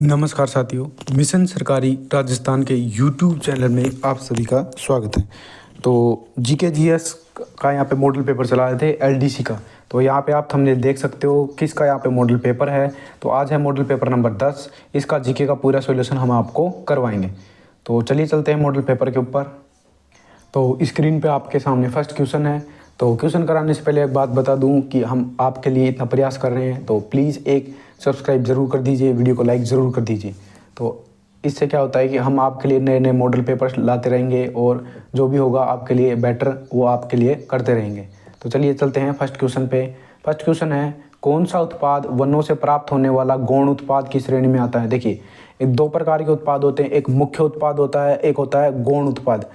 नमस्कार साथियों, मिशन सरकारी राजस्थान के यूट्यूब चैनल में आप सभी का स्वागत है। तो जीके जीएस का यहाँ पे मॉडल पेपर चला रहे थे एलडीसी का। तो यहाँ पे आप थंबनेल देख सकते हो किसका यहाँ पे मॉडल पेपर है। तो आज है मॉडल पेपर नंबर 10। इसका जीके का पूरा सॉल्यूशन हम आपको करवाएंगे। तो चलिए चलते हैं मॉडल पेपर के ऊपर। तो स्क्रीन पे आपके सामने फर्स्ट क्वेश्चन है। तो क्वेश्चन कराने से पहले एक बात बता दूं कि हम आपके लिए इतना प्रयास कर रहे हैं, तो प्लीज़ एक सब्सक्राइब ज़रूर कर दीजिए, वीडियो को लाइक ज़रूर कर दीजिए। तो इससे क्या होता है कि हम आपके लिए नए नए मॉडल पेपर्स लाते रहेंगे और जो भी होगा आपके लिए बेटर वो आपके लिए करते रहेंगे। तो चलिए चलते हैं फर्स्ट क्वेश्चन पे। फर्स्ट क्वेश्चन है, कौन सा उत्पाद वनों से प्राप्त होने वाला गौण उत्पाद की श्रेणी में आता है। देखिए, दो प्रकार के उत्पाद होते हैं, एक मुख्य उत्पाद होता है, एक होता है गौण उत्पाद।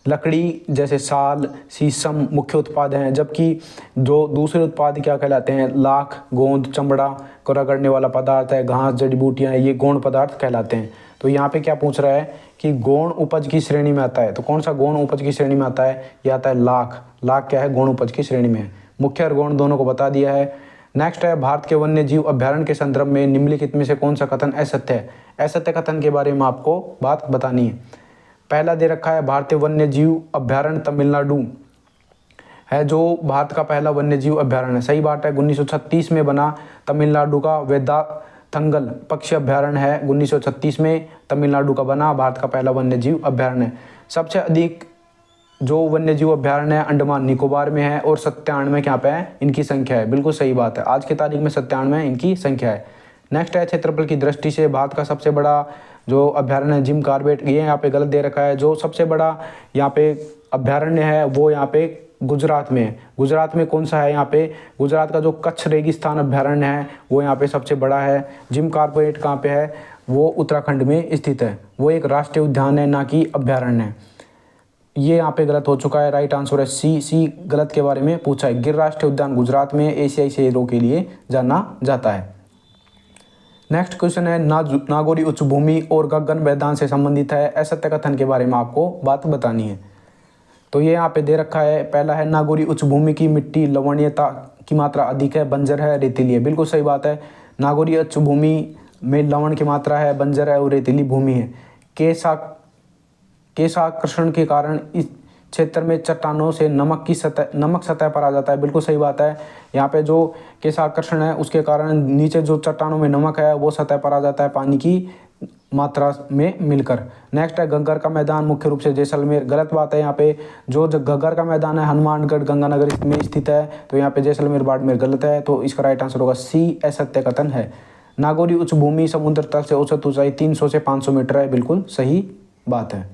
लकड़ी जैसे साल, शीशम मुख्य उत्पाद हैं, जबकि जो दूसरे उत्पाद क्या कहलाते हैं, लाख, गोंद, चमड़ा को रगड़ने वाला पदार्थ है, घास, जड़ी बूटियाँ, ये गौण पदार्थ कहलाते हैं। तो यहाँ पे क्या पूछ रहा है कि गौण उपज की श्रेणी में आता है। तो कौन सा गौण उपज की श्रेणी में आता है? ये आता है लाख। लाख क्या है? गौण उपज की श्रेणी में है। मुख्य और गौण दोनों को बता दिया है। नेक्स्ट है, भारत के वन्य जीव अभ्यारण्य के संदर्भ में निम्नलिखित में से कौन सा कथन असत्य है। असत्य कथन के बारे में आपको बात बतानी है। पहला दे रखा है, भारतीय वन्य जीव अभ्यारण्य तमिलनाडु है जो भारत का पहला वन्य जीव अभ्यारण्य है। सही बात है। 1936 में बना तमिलनाडु का वेदाथंगल पक्षी अभ्यारण्य है। 1936 में तमिलनाडु का बना भारत का पहला वन्य जीव अभ्यारण्य है। सबसे अधिक जो वन्य जीव अभ्यारण्य है अंडमान निकोबार में है और 97 यहाँ पे है इनकी संख्या है। बिल्कुल सही बात है, आज की तारीख में 97 इनकी संख्या है। नेक्स्ट है, क्षेत्रफल की दृष्टि से भारत का सबसे बड़ा जो अभ्यारण्य है जिम कॉर्बेट, ये यहाँ पे गलत दे रखा है। जो सबसे बड़ा यहाँ पे अभ्यारण्य है वो यहाँ पे गुजरात में है। गुजरात में कौन सा है? यहाँ पे गुजरात का जो कच्छ रेगिस्तान अभ्यारण्य है वो यहाँ पे सबसे बड़ा है। जिम कॉर्बेट कहाँ पे है? वो उत्तराखंड में स्थित है। वो एक राष्ट्रीय उद्यान है, ना कि अभ्यारण्य है। ये यहाँ पे गलत हो चुका है। राइट आंसर है सी गलत के बारे में पूछा है। गिर राष्ट्रीय उद्यान गुजरात में एशियाई शेरों के लिए जाना जाता है। नेक्स्ट क्वेश्चन है, नागौरी उच्च भूमि और गगन मैदान से संबंधित है। असत्य कथन के बारे में आपको बात बतानी है। तो ये यहाँ पे दे रखा है। पहला है, नागौरी उच्च भूमि की मिट्टी लवणीयता की मात्रा अधिक है, बंजर है, रेतीली है। बिल्कुल सही बात है। नागौरी उच्च भूमि में लवण की मात्रा है, बंजर है और रेतीली भूमि है। केशाकर्षण के कारण इस क्षेत्र में चट्टानों से नमक सतह पर आ जाता है। बिल्कुल सही बात है। यहाँ पे जो केशाकर्षण है उसके कारण नीचे जो चट्टानों में नमक है वो सतह पर आ जाता है पानी की मात्रा में मिलकर। नेक्स्ट है, घग्गर का मैदान मुख्य रूप से जैसलमेर। गलत बात है। यहाँ पे जो घग्गर का मैदान है हनुमानगढ़ गंगानगर में स्थित है। तो यहाँ पे जैसलमेर बाड़मेर गलत है। तो इसका राइट आंसर होगा सी, असत्य कथन है। नागौरी उच्च भूमि समुद्र तल से औसत ऊंचाई 300 से 500 मीटर है। बिल्कुल सही बात है।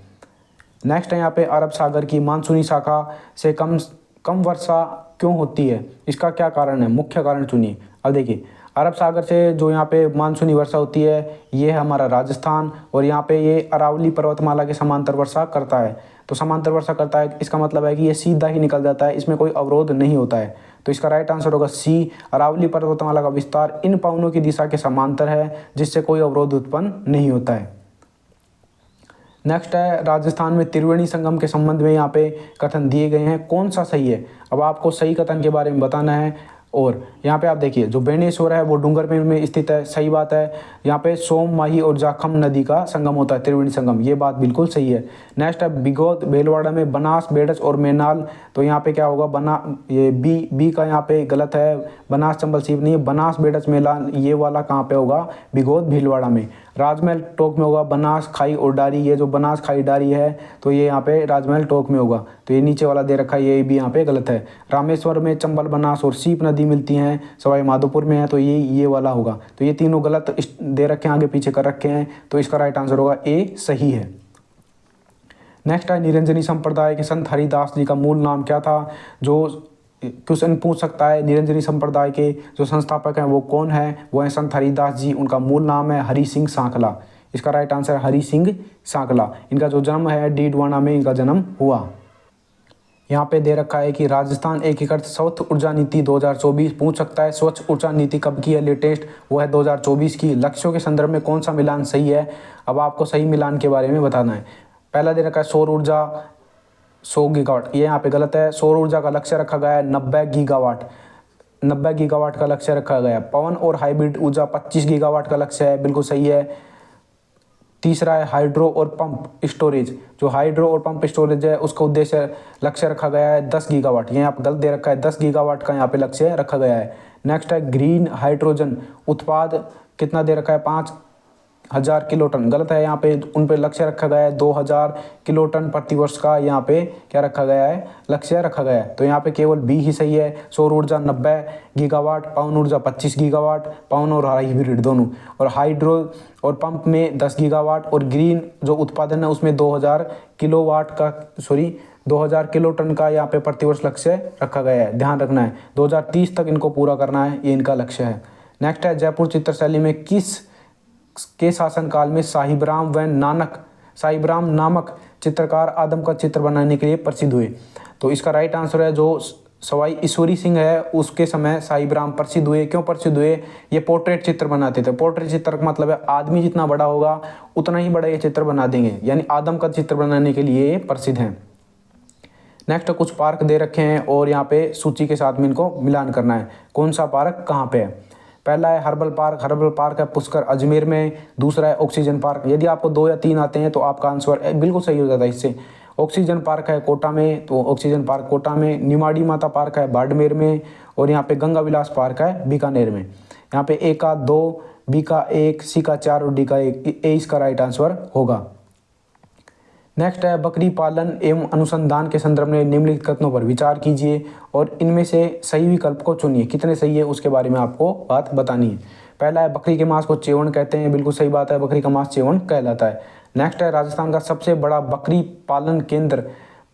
नेक्स्ट है, यहाँ पे अरब सागर की मानसूनी शाखा से कम वर्षा क्यों होती है? इसका क्या कारण है? मुख्य कारण चुनिए। अब देखिए, अरब सागर से जो यहाँ पे मानसूनी वर्षा होती है ये है हमारा राजस्थान, और यहाँ पे ये अरावली पर्वतमाला के समांतर वर्षा करता है। तो समांतर वर्षा करता है, इसका मतलब है कि ये सीधा ही निकल जाता है, इसमें कोई अवरोध नहीं होता है। तो इसका राइट आंसर होगा सी, अरावली पर्वतमाला का विस्तार इन पवनों की दिशा के समांतर है जिससे कोई अवरोध उत्पन्न नहीं होता है। नेक्स्ट है, राजस्थान में त्रिवेणी संगम के संबंध में यहाँ पे कथन दिए गए हैं, कौन सा सही है? अब आपको सही कथन के बारे में बताना है। और यहाँ पे आप देखिए, जो बेनेश्वर है वो डूंगरपुर में स्थित है। सही बात है। यहाँ पे सोम, माही और जाखम नदी का संगम होता है, त्रिवेणी संगम। ये बात बिल्कुल सही है। नेक्स्ट है, बिगोद भीलवाड़ा में बनास, बेडस और मैनाल। तो यहाँ पे क्या होगा? ये बी का यहाँ पे गलत है। बनास चंबल सीप नहीं है। बनास, बेडस, मैनाल ये वाला कहाँ पे होगा? बिगोद भीलवाड़ा में। राजमहल टोक में होगा बनास खाई और डारी। ये जो बनास खाई डारी है तो ये यहाँ पे राजमहल टोक में होगा। तो ये नीचे वाला दे रखा है, ये भी यहाँ पे गलत है। रामेश्वर में चंबल, बनास और सीप नदी मिलती हैं, सवाई माधोपुर में है। तो ये वाला होगा। तो ये तीनों गलत दे रखे हैं, आगे पीछे कर रखे हैं। तो इसका राइट आंसर होगा ए, सही है। नेक्स्ट है, निरंजनी संप्रदाय के संत हरिदास जी का मूल नाम क्या था? जो क्वेश्चन पूछ सकता है, निरंजनी संप्रदाय के जो संस्थापक हैं वो कौन है? वो है संत हरिदास जी। उनका मूल नाम है हरि सिंह सांकला। इसका राइट आंसर है हरि सिंह सांकला। इनका जो जन्म है डीडवाना में इनका जन्म हुआ। यहाँ पे दे रखा है कि राजस्थान एकीकृत स्वच्छ ऊर्जा नीति 2024 पूछ सकता है। स्वच्छ ऊर्जा नीति कब की है लेटेस्ट? वो है 2024 की। लक्ष्यों के संदर्भ में कौन सा मिलान सही है? अब आपको सही मिलान के बारे में बताना है। पहला दे रखा है सौर ऊर्जा 100 गीगावाट, ये यहाँ पे गलत है। सौर ऊर्जा का लक्ष्य रखा गया है 90 गीगावाट। 90 गीगावाट का लक्ष्य रखा गया है। पवन और हाइब्रिड ऊर्जा 25 गीगावाट का लक्ष्य है। बिल्कुल सही है। तीसरा है हाइड्रो और पंप स्टोरेज। जो हाइड्रो और पंप स्टोरेज है उसका उद्देश्य लक्ष्य रखा गया है 10 गीगावाट। यहाँ पे गलत दे रखा है, 10 गीगावाट का यहाँ पे लक्ष्य रखा गया है। नेक्स्ट है ग्रीन हाइड्रोजन उत्पाद कितना दे रखा है 5000 किलो टन, गलत है। यहाँ पे उन पे लक्ष्य रखा गया है 2000 किलो टन प्रतिवर्ष का यहाँ पे क्या रखा गया है, लक्ष्य रखा गया है। तो यहाँ पे केवल बी ही सही है। सौर ऊर्जा 90 गीगावाट, पवन ऊर्जा 25 गीगावाट, पवन और हाइब्रिड दोनों, और हाइड्रो और पंप में 10 गीगावाट, और ग्रीन जो उत्पादन है उसमें 2000 किलो टन का यहाँ पे प्रतिवर्ष लक्ष्य रखा गया है। ध्यान रखना है 2030 तक इनको पूरा करना है, ये इनका लक्ष्य है। नेक्स्ट है जयपुर चित्रशैली में किस के शासनकाल में साहिबराम नामक चित्रकार आदम का चित्र बनाने के लिए प्रसिद्ध हुए। तो इसका राइट आंसर है जो सवाई ईश्वरी सिंह है उसके समय साहिबराम प्रसिद्ध हुए। क्यों प्रसिद्ध हुए? ये पोर्ट्रेट चित्र बनाते थे। पोर्ट्रेट चित्र का मतलब है आदमी जितना बड़ा होगा उतना ही बड़ा ये चित्र बना देंगे, यानी आदम का चित्र बनाने के लिए ये प्रसिद्ध हैं। नेक्स्ट कुछ पार्क दे रखे हैं और यहाँ पे सूची के साथ में इनको मिलान करना है, कौन सा पार्क कहाँ पे है। पहला है हर्बल पार्क है पुष्कर अजमेर में। दूसरा है ऑक्सीजन पार्क। यदि आपको 2 या 3 आते हैं तो आपका आंसर बिल्कुल सही हो जाता है इससे। ऑक्सीजन पार्क है कोटा में, तो ऑक्सीजन पार्क कोटा में। निमाड़ी माता पार्क है बाड़मेर में, और यहाँ पे गंगा विलास पार्क है बीकानेर में। यहाँ पे ए का 2, बी का 1, सी का 4 और डी का 1, ए इसका राइट आंसर होगा। नेक्स्ट है बकरी पालन एवं अनुसंधान के संदर्भ में निम्नलिखित कथनों पर विचार कीजिए और इनमें से सही विकल्प को चुनिए। कितने सही है उसके बारे में आपको बात बतानी है। पहला है बकरी के मांस को चेवण कहते हैं, बिल्कुल सही बात है, बकरी का मांस चेवण कहलाता है। नेक्स्ट है राजस्थान का सबसे बड़ा बकरी पालन केंद्र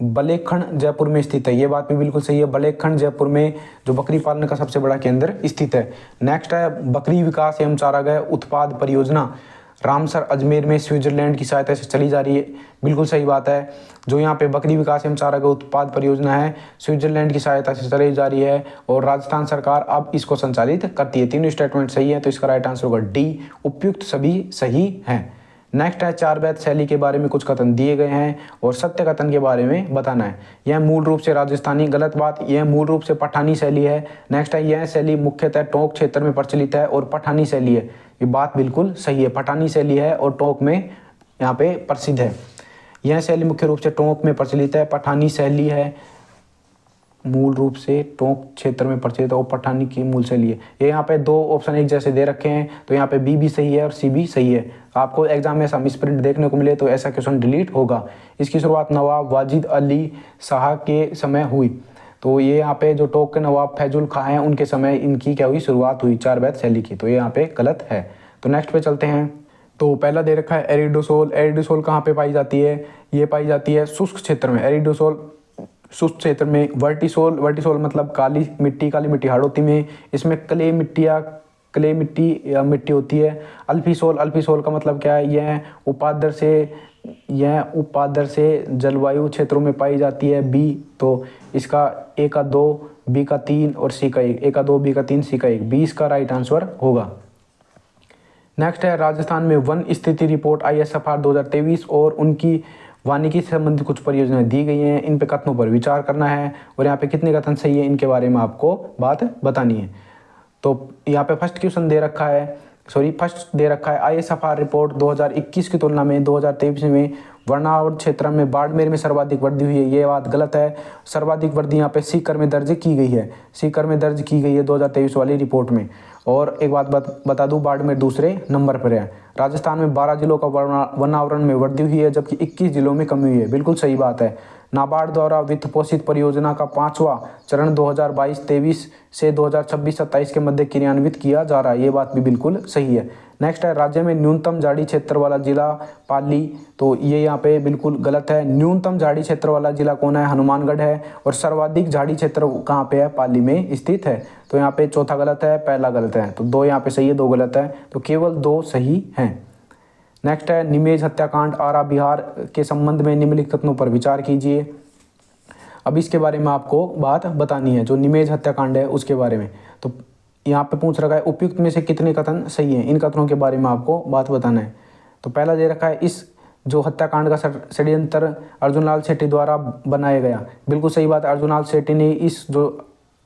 बलेखंड जयपुर में स्थित है। ये बात भी बिल्कुल सही है, बलेखंड जयपुर में जो बकरी पालन का सबसे बड़ा केंद्र स्थित है। नेक्स्ट है बकरी विकास एवं चारागाह उत्पाद परियोजना रामसर अजमेर में स्विट्जरलैंड की सहायता से चली जा रही है, बिल्कुल सही बात है। जो यहाँ पे बकरी विकास एवं चारागाह उत्पाद परियोजना है स्विट्जरलैंड की सहायता से चली जा रही है और राजस्थान सरकार अब इसको संचालित करती है। तीनों स्टेटमेंट सही है, तो इसका राइट आंसर होगा डी, उपयुक्त सभी सही हैं। नेक्स्ट है चार बेत शैली के बारे में कुछ कथन दिए गए हैं और सत्य कथन के बारे में बताना है। यह मूल रूप से राजस्थानी, गलत बात, यह मूल रूप से पठानी शैली है। नेक्स्ट है यह शैली मुख्यतः टोंक क्षेत्र में प्रचलित है और पठानी शैली है। ये बात बिल्कुल सही है, पठानी शैली है और टोंक में यहाँ पे प्रसिद्ध है। यह शैली मुख्य रूप से टोंक में प्रचलित है, पठानी शैली है मूल रूप से टोंक क्षेत्र में प्रचलित है और पठानी की मूल शैली है। ये यहाँ पे 2 ऑप्शन एक जैसे दे रखे हैं, तो यहाँ पे बी भी सही है और सी भी सही है। आपको एग्जाम में ऐसा मिसप्रिंट देखने को मिले तो ऐसा क्वेश्चन डिलीट होगा। इसकी शुरुआत नवाब वाजिद अली शाह के समय हुई, तो ये यहाँ पे जो टोंक के नवाब फैजुल खां हैं उनके समय इनकी क्या हुई, शुरुआत हुई चार बेत शैली की, तो ये यहाँ पे गलत है। तो नेक्स्ट पे चलते हैं। तो पहला दे रखा है एरिडोसोल। एरिडोसोल कहाँ पे पाई जाती है? ये पाई जाती है शुष्क क्षेत्र में। एरिडोसोल शुष्क क्षेत्र में। वर्टिसोल मतलब काली मिट्टी हाड़ोती में, इसमें क्ले मिट्टी या मिट्टी होती है। अल्फीसोल का मतलब क्या है? यह उपादर से जलवायु क्षेत्रों में पाई जाती है। बी, तो इसका ए का 2, बी का 3 और सी का 1, ए का 2, बी का 3, सी का 1, बी इसका राइट आंसर होगा। नेक्स्ट है राजस्थान में वन स्थिति रिपोर्ट ISFR 2023 और उनकी वानिकी से संबंधित कुछ परियोजनाएं दी गई हैं। इन पे कथनों पर विचार करना है और यहाँ पे कितने कथन सही है इनके बारे में आपको बात बतानी है। तो यहाँ पे फर्स्ट दे रखा है ISFR रिपोर्ट 2021 की तुलना में 2023 में वर्णावट क्षेत्र में बाड़मेर में सर्वाधिक वृद्धि हुई है। ये बात गलत है। सर्वाधिक वृद्धि यहाँ पे सीकर में दर्ज की गई है। सीकर में दर्ज की गई है 2023 वाली रिपोर्ट में। और एक बात बता दूं, बाड़मेर दूसरे नंबर पर है। राजस्थान में 12 जिलों का वनावरण में वृद्धि हुई है जबकि 21 जिलों में कमी हुई है, बिल्कुल सही बात है। नाबार्ड द्वारा वित्त पोषित परियोजना का 5वां चरण 2022-23 से 2026-27 के मध्य क्रियान्वित किया जा रहा है, ये बात भी बिल्कुल सही है। नेक्स्ट है राज्य में न्यूनतम झाड़ी क्षेत्र वाला जिला पाली, तो ये यहाँ पे बिल्कुल गलत है। न्यूनतम झाड़ी क्षेत्र वाला जिला कौन है? हनुमानगढ़ है। और सर्वाधिक झाड़ी क्षेत्र कहाँ पे है? पाली में स्थित है। तो यहाँ पे चौथा गलत है, पहला गलत है, तो 2 यहाँ पे सही है, 2 गलत है, तो केवल 2 सही हैं। नेक्स्ट है निमेज हत्याकांड आरा बिहार के संबंध में निम्नलिखित कथनों पर विचार कीजिए। अब इसके बारे में आपको बात बतानी है, जो निमेज हत्याकांड है उसके बारे में। तो यहाँ पे पूछ रखा है उपयुक्त में से कितने कथन सही हैं, इन कथनों के बारे में आपको बात बताना है। तो पहला दे रखा है इस जो हत्याकांड का षड्यंत्र अर्जुन लाल सेठी द्वारा बनाया गया, बिल्कुल सही बात है। अर्जुन लाल सेठी ने इस जो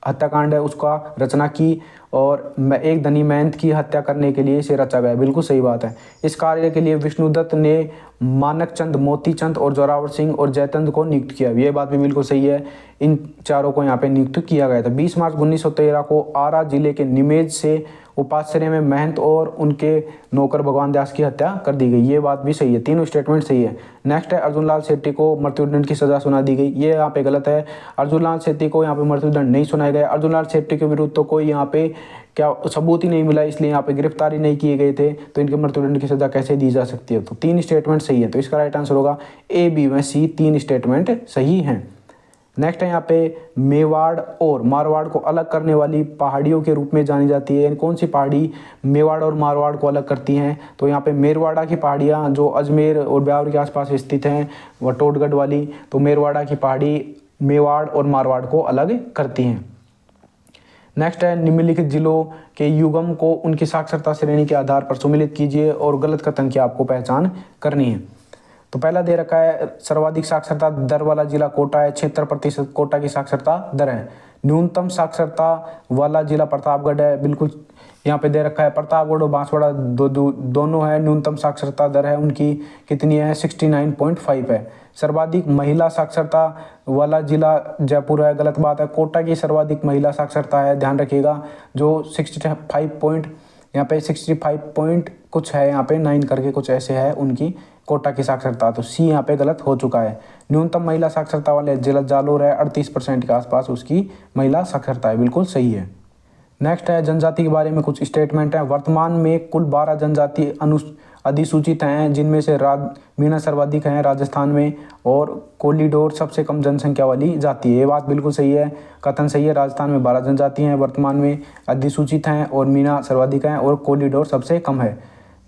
हत्याकांड है उसका रचना की और एक धनी महंत की हत्या करने के लिए इसे रचा गया। बिल्कुल सही बात है। इस कार्य के लिए विष्णुदत्त ने मानकचंद, मोतीचंद और जोरावर सिंह और जयचंद को नियुक्त किया। ये बात भी बिल्कुल सही है, इन चारों को यहाँ पे नियुक्त किया गया था। 20 मार्च 1913 को आरा जिले के निमेज से उपाश्रय में महंत और उनके नौकर भगवान दास की हत्या कर दी गई। ये बात भी सही है, तीनों स्टेटमेंट सही है। नेक्स्ट है अर्जुन लाल शेट्टी को मृत्युदंड की सजा सुना दी गई। ये यहाँ पे गलत है, अर्जुन लाल शेट्टी को यहाँ पे मृत्युदंड नहीं सुनाया गया। अर्जुन लाल शेट्टी के विरुद्ध तो कोई यहाँ पे क्या सबूत ही नहीं मिला, इसलिए यहाँ पे गिरफ्तारी नहीं किए गए थे, तो इनके मृत्युदंड की सजा कैसे दी जा सकती है। तो 3 स्टेटमेंट सही है, तो इसका राइट आंसर होगा ए, बी व सी, 3 स्टेटमेंट सही हैं। नेक्स्ट है यहाँ पे मेवाड़ और मारवाड़ को अलग करने वाली पहाड़ियों के रूप में जानी जाती है। यानी कौन सी पहाड़ी मेवाड़ और मारवाड़ को अलग करती हैं, तो यहाँ पे मेरवाड़ा की पहाड़ियाँ जो अजमेर और ब्यावर के आसपास स्थित हैं, वह टोटगढ़ वाली, तो मेरवाड़ा की पहाड़ी मेवाड़ और मारवाड़ को अलग करती हैं। नेक्स्ट है निम्नलिखित जिलों के युगम को उनकी साक्षरता श्रेणी के आधार पर सम्मिलित कीजिए और गलत कथन की आपको पहचान करनी है। तो पहला दे रखा है सर्वाधिक साक्षरता दर वाला जिला कोटा है, 76% कोटा की साक्षरता दर है। न्यूनतम साक्षरता वाला जिला प्रतापगढ़ है। बिल्कुल यहाँ पे दे रखा है प्रतापगढ़ और बांसवाड़ा दोनों है, न्यूनतम साक्षरता दर है उनकी कितनी है, 69.5 है। सर्वाधिक महिला साक्षरता वाला जिला जयपुर है, गलत बात है। कोटा की सर्वाधिक महिला साक्षरता है, ध्यान रखिएगा, जो 65 पॉइंट कुछ है, यहाँ पे 9 करके कुछ ऐसे है उनकी कोटा की साक्षरता, तो सी यहाँ पे गलत हो चुका है। न्यूनतम महिला साक्षरता वाले जिला जालोर है, 38% के आसपास उसकी महिला साक्षरता है, बिल्कुल सही है। नेक्स्ट है जनजाति के बारे में कुछ स्टेटमेंट है। वर्तमान में कुल 12 जनजाति अधिसूचित हैं, जिनमें से मीणा सर्वाधिक हैं राजस्थान में, और कोलिडोर सबसे कम जनसंख्या वाली जाति है। ये बात बिल्कुल सही है, कथन सही है। राजस्थान में 12 जनजाति हैं, वर्तमान में अधिसूचित हैं, और मीणा सर्वाधिक हैं, और कोलिडोर सबसे कम है।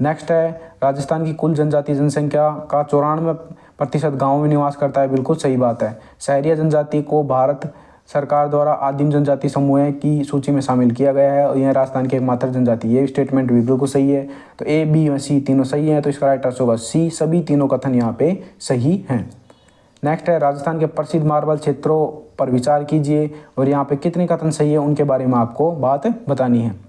नेक्स्ट है राजस्थान की कुल जनजाति जनसंख्या का 94% गाँव में निवास करता है, बिल्कुल सही बात है। शहरिया जनजाति को भारत सरकार द्वारा आदिम जनजाति समूह की सूची में शामिल किया गया है, और यह राजस्थान की एकमात्र जनजाति। ये स्टेटमेंट भी बिल्कुल सही है। तो ए, बी और सी तीनों सही हैं, तो इसका राइट आंसर होगा सी, सभी तीनों कथन यहाँ पे सही हैं। नेक्स्ट है राजस्थान के प्रसिद्ध मार्बल क्षेत्रों पर विचार कीजिए, और यहाँ पे कितने कथन सही है उनके बारे में आपको बात बतानी है।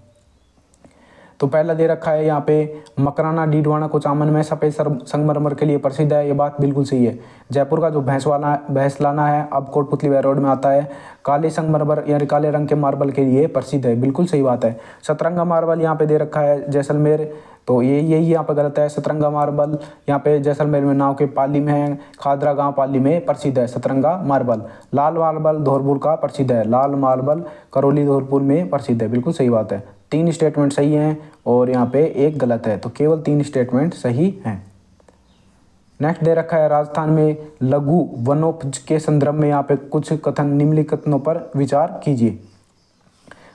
तो पहला दे रखा है यहाँ पे मकराना डीडवाना कुचामन में सफ़ेद संगमरमर के लिए प्रसिद्ध है। ये बात बिल्कुल सही है। जयपुर का जो भैंसलाना है, अब कोटपुतली वे रोड में आता है, काले संगमरमर यानी काले रंग के मार्बल के लिए प्रसिद्ध है, बिल्कुल सही बात है। सतरंगा मार्बल यहाँ पे दे रखा है जैसलमेर, तो यही यहाँ पे गलत है। सतरंगा मार्बल यहाँ पे जैसलमेर में नाव के पाली में है, खादरा गांव पाली में प्रसिद्ध है सतरंगा मार्बल। लाल मार्बल धौलपुर का प्रसिद्ध है, लाल मार्बल करौली धौलपुर में प्रसिद्ध है, बिल्कुल सही बात है। 3 स्टेटमेंट सही हैं और यहाँ पे एक गलत है, तो केवल 3 स्टेटमेंट सही हैं। नेक्स्ट दे रखा है राजस्थान में लघु वनोपज के संदर्भ में यहाँ पे कुछ कथन निम्नलिखित कथनों पर विचार कीजिए।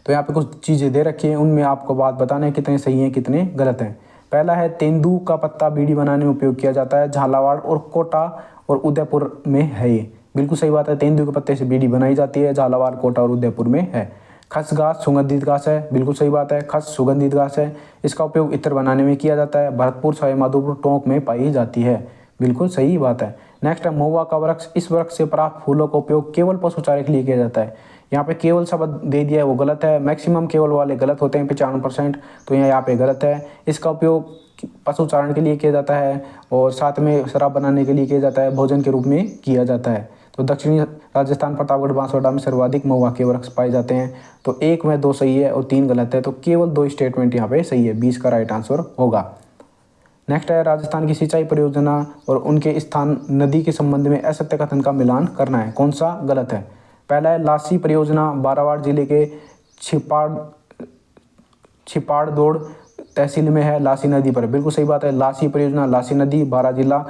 तो यहाँ पे कुछ चीज़ें दे रखी हैं, उनमें आपको बात बताना है कितने सही हैं कितने गलत हैं। पहला है तेंदू का पत्ता बीड़ी बनाने में उपयोग किया जाता है, झालावाड़ और कोटा और उदयपुर में है। ये बिल्कुल सही बात है, तेंदू के पत्ते से बीड़ी बनाई जाती है, झालावाड़ कोटा और उदयपुर में है। खस घास सुगंधित घास है, बिल्कुल सही बात है, खस सुगंधित घास है, इसका उपयोग इत्र बनाने में किया जाता है। भरतपुर सवाई माधोपुर टोंक में पाई जाती है, बिल्कुल सही बात है। नेक्स्ट है महुआ का वृक्ष, इस वृक्ष से प्राप्त फूलों का उपयोग केवल पशु चारे के लिए किया जाता है। यहाँ पे केवल शब्द दे दिया है वो गलत है, मैक्सिमम केवल वाले गलत होते हैं 95%, तो यहाँ पे गलत है। इसका उपयोग पशु चारण के लिए किया जाता है और साथ में शराब बनाने के लिए किया जाता है, भोजन के रूप में किया जाता है। तो दक्षिणी राजस्थान प्रतापगढ़ बांसवाड़ा में सर्वाधिक महुआ के वृक्ष पाए जाते हैं। तो 1 में 2 सही है और 3 गलत है, तो केवल 2 स्टेटमेंट यहाँ पे सही है, 20 का राइट आंसर होगा। नेक्स्ट है राजस्थान की सिंचाई परियोजना और उनके स्थान नदी के संबंध में असत्य कथन का मिलान करना है, कौन सा गलत है। पहला है लासी परियोजना बारावाड़ जिले के छिपाड़दोड़ तहसील में है, लासी नदी पर, बिल्कुल सही बात है। लासी परियोजना लासी नदी, बारा जिला,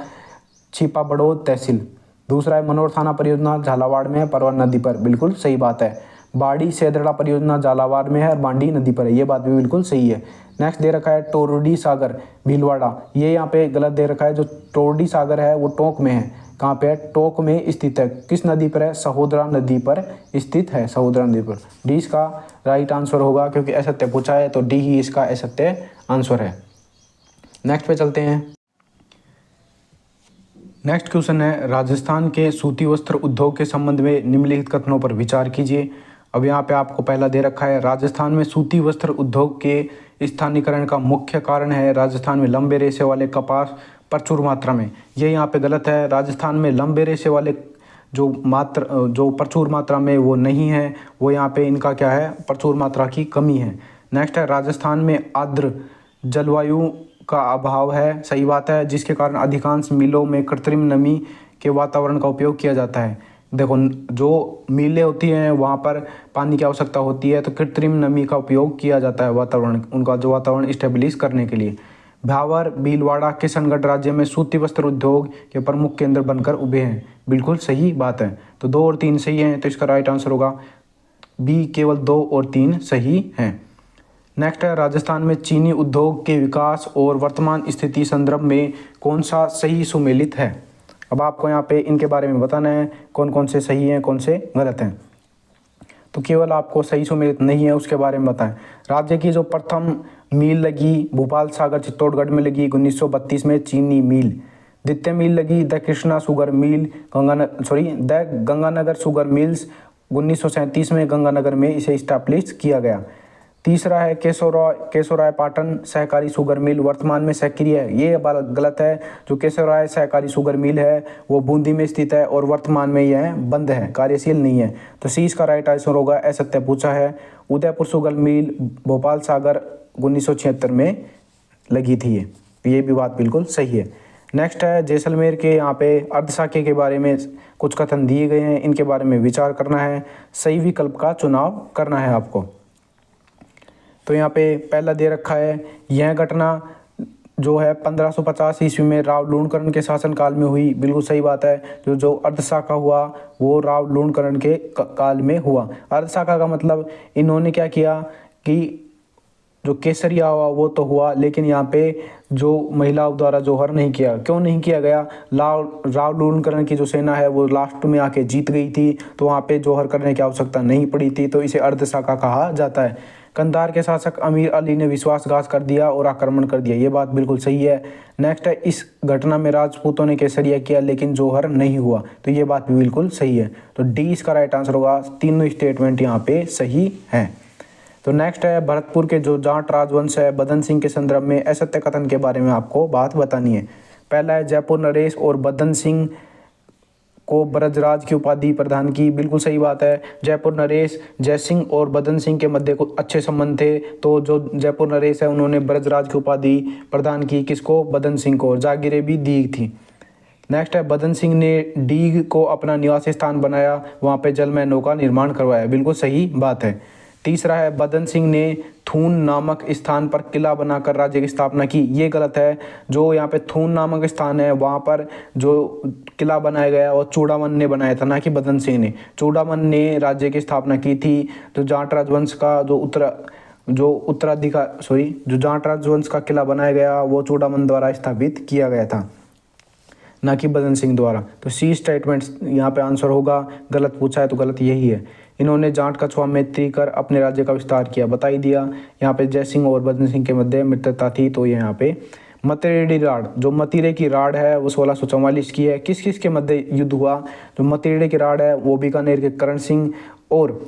छिपाबड़ोद तहसील। दूसरा है मनोर थाना परियोजना झालावाड़ में है, परवन नदी पर, बिल्कुल सही बात है। बाड़ी सेदड़ा परियोजना झालावाड़ में है और बांडी नदी पर है, ये बात भी बिल्कुल सही है। नेक्स्ट दे रखा है टोरडी सागर भीलवाड़ा, ये यहाँ पे गलत दे रखा है। जो टोरडी सागर है वो टोंक में है, कहाँ पे है, टोंक में स्थित है। किस नदी पर है, सहोदरा नदी पर स्थित है, सहोदरा नदी पर। डी इसका राइट आंसर होगा, क्योंकि असत्य पूछा है तो डी ही इसका असत्य आंसर है। नेक्स्ट पे चलते हैं। नेक्स्ट क्वेश्चन है राजस्थान के सूती वस्त्र उद्योग के संबंध में निम्नलिखित कथनों पर विचार कीजिए। अब यहाँ पे आपको पहला दे रखा है, राजस्थान में सूती वस्त्र उद्योग के स्थानीयकरण का मुख्य कारण है राजस्थान में लंबे रेशे वाले कपास प्रचुर मात्रा में। ये यहाँ पे गलत है। राजस्थान में लंबे रेशे वाले जो प्रचुर मात्रा में वो नहीं है, वो यहाँ पे इनका क्या है, प्रचुर मात्रा की कमी है। नेक्स्ट है, राजस्थान में आर्द्र जलवायु का अभाव है। सही बात है, जिसके कारण अधिकांश मिलों में कृत्रिम नमी के वातावरण का उपयोग किया जाता है। देखो, जो मिलें होती हैं वहाँ पर पानी की आवश्यकता होती है, तो कृत्रिम नमी का उपयोग किया जाता है वातावरण, उनका जो वातावरण स्टेबलिश करने के लिए। भावर, भीलवाड़ा, किशनगढ़ राज्य में सूती वस्त्र उद्योग के प्रमुख केंद्र बनकर उभे हैं। बिल्कुल सही बात है। तो 2 और 3 सही हैं, तो इसका राइट आंसर होगा बी, केवल 2 और 3 सही हैं। नेक्स्ट है, राजस्थान में चीनी उद्योग के विकास और वर्तमान स्थिति संदर्भ में कौन सा सही सुमेलित है। अब आपको यहाँ पे इनके बारे में बताना है कौन कौन से सही हैं, कौन से गलत हैं। तो केवल आपको सही सुमेलित नहीं है उसके बारे में बताएं। राज्य की जो प्रथम मील लगी भोपाल सागर चित्तौड़गढ़ में लगी 1932 में चीनी मील। द्वितीय मील लगी the Krishna sugar mill the Ganganagar sugar mills 1937 में गंगानगर में इसे स्टैब्लिश किया गया। तीसरा है केशवराय पाटन सहकारी शुगर मिल वर्तमान में सक्रिय है। ये गलत है। जो केशवराय सहकारी शुगर मिल है वो बूंदी में स्थित है और वर्तमान में यह बंद है, कार्यशील नहीं है। तो सी इसका राइट आंसर होगा, असत्य पूछा है। उदयपुर शुगर मिल भोपाल सागर 1976 में लगी थी। ये भी बात बिल्कुल सही है। नेक्स्ट है, जैसलमेर के यहाँ पे अर्धशाके के बारे में कुछ कथन दिए गए हैं, इनके बारे में विचार करना है, सही विकल्प का चुनाव करना है आपको। तो यहाँ पे पहला दे रखा है, यह घटना जो है 1550 ईस्वी में राव लूणकरण के शासनकाल में हुई। बिल्कुल सही बात है। जो अर्धशाका हुआ वो राव लूणकरण के काल में हुआ। अर्धशाका का मतलब इन्होंने क्या किया कि जो केसरिया हुआ वो तो हुआ, लेकिन यहाँ पे जो महिलाओं द्वारा जोहर नहीं किया। क्यों नहीं किया गया? राव लूणकरण की जो सेना है वो लास्ट में आके जीत गई थी, तो वहाँ पे जोहर करने की आवश्यकता नहीं पड़ी थी, तो इसे अर्धशाका कहा जाता है। कंधार के शासक अमीर अली ने विश्वासघात कर दिया और आक्रमण कर दिया। ये बात बिल्कुल सही है। नेक्स्ट है, इस घटना में राजपूतों ने केसरिया किया लेकिन जोहर नहीं हुआ। तो ये बात भी बिल्कुल सही है। तो डी इसका राइट आंसर होगा। तीनों स्टेटमेंट यहाँ पे सही हैं। तो नेक्स्ट है, भरतपुर के जो जाट राजवंश है बदन सिंह के संदर्भ में असत्य कथन के बारे में आपको बात बतानी है। पहला है, जयपुर नरेश और बदन सिंह को ब्रजराज की उपाधि प्रदान की। बिल्कुल सही बात है। जयपुर नरेश जयसिंह और बदन सिंह के मध्य को अच्छे संबंध थे, तो जो जयपुर नरेश है उन्होंने ब्रजराज की उपाधि प्रदान की। किसको? बदन सिंह को। जागीरें भी दी थी। नेक्स्ट है, बदन सिंह ने डीग को अपना निवास स्थान बनाया, वहाँ पे जलमय नौका निर्माण करवाया। बिल्कुल सही बात है। तीसरा है, बदन सिंह ने थून नामक स्थान पर किला बनाकर राज्य की स्थापना की। ये गलत है। जो यहाँ पे थून नामक स्थान है वहाँ पर जो किला बनाया गया वो चूड़ामन ने बनाया था, ना कि बदन सिंह ने। चूड़ामन ने राज्य की स्थापना की थी। तो जाट राजवंश का जो जाट राजवंश का किला बनाया गया वो चूड़ामन द्वारा स्थापित किया गया था, ना कि बदन सिंह द्वारा। तो सी स्टेटमेंट यहाँ पे आंसर होगा। गलत पूछा है तो गलत यही है। इन्होंने जाट कछुआ मैत्री कर अपने राज्य का विस्तार किया, बता ही दिया। यहाँ पे जय सिंह और बदन सिंह के मध्य मित्रता थी, तो ये यहाँ पे मतीरेडी राड, जो मतीरे की राड है वो 1644 की है। किस किस के मध्य युद्ध हुआ? जो मतीरे की राड है वो बीकानेर के करण सिंह और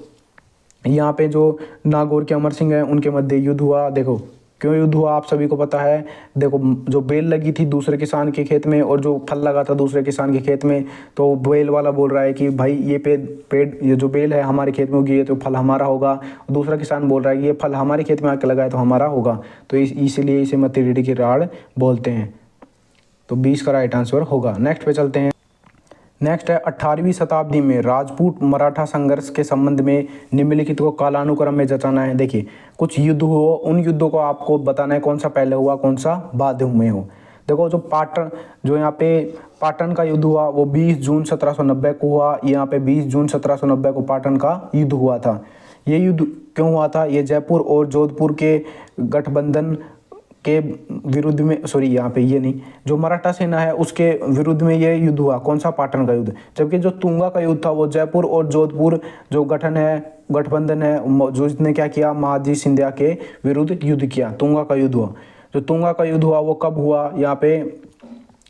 यहाँ पे जो नागौर के अमर सिंह है उनके मध्य युद्ध हुआ। देखो क्यों युद्ध हुआ आप सभी को पता है। देखो, जो बेल लगी थी दूसरे किसान के खेत में और जो फल लगा था दूसरे किसान के खेत में, तो बेल वाला बोल रहा है कि भाई ये पेड़ ये जो बेल है हमारे खेत में उगी है तो फल हमारा होगा। दूसरा किसान बोल रहा है कि ये फल हमारे खेत में आके लगा है तो हमारा होगा। तो इसीलिए इसे मतीरेडी की राड बोलते हैं। तो 20 का राइट आंसर होगा। नेक्स्ट पे चलते हैं। नेक्स्ट है, 18वीं शताब्दी में राजपूत मराठा संघर्ष के संबंध में निम्नलिखित को कालानुक्रम में जचाना है। देखिए, कुछ युद्ध हो, उन युद्धों को आपको बताना है कौन सा पहले हुआ कौन सा बाद में हो। देखो, जो यहाँ पे पाटन का युद्ध हुआ वो 20 जून 1790 को हुआ। यहाँ पे 20 जून 1790 को पाटन का युद्ध हुआ था। ये युद्ध क्यों हुआ था? ये जयपुर और जोधपुर के गठबंधन के विरुद्ध में, यहाँ पे ये नहीं, जो मराठा सेना है उसके विरुद्ध में ये युद्ध हुआ। कौन सा? पाटन का युद्ध। जबकि जो तुंगा का युद्ध था वो जयपुर और जोधपुर जो गठबंधन है जो इसने क्या किया, महाजी सिंधिया के विरुद्ध युद्ध किया। तुंगा का युद्ध हुआ। जो तुंगा का युद्ध हुआ वो कब हुआ? यहाँ पे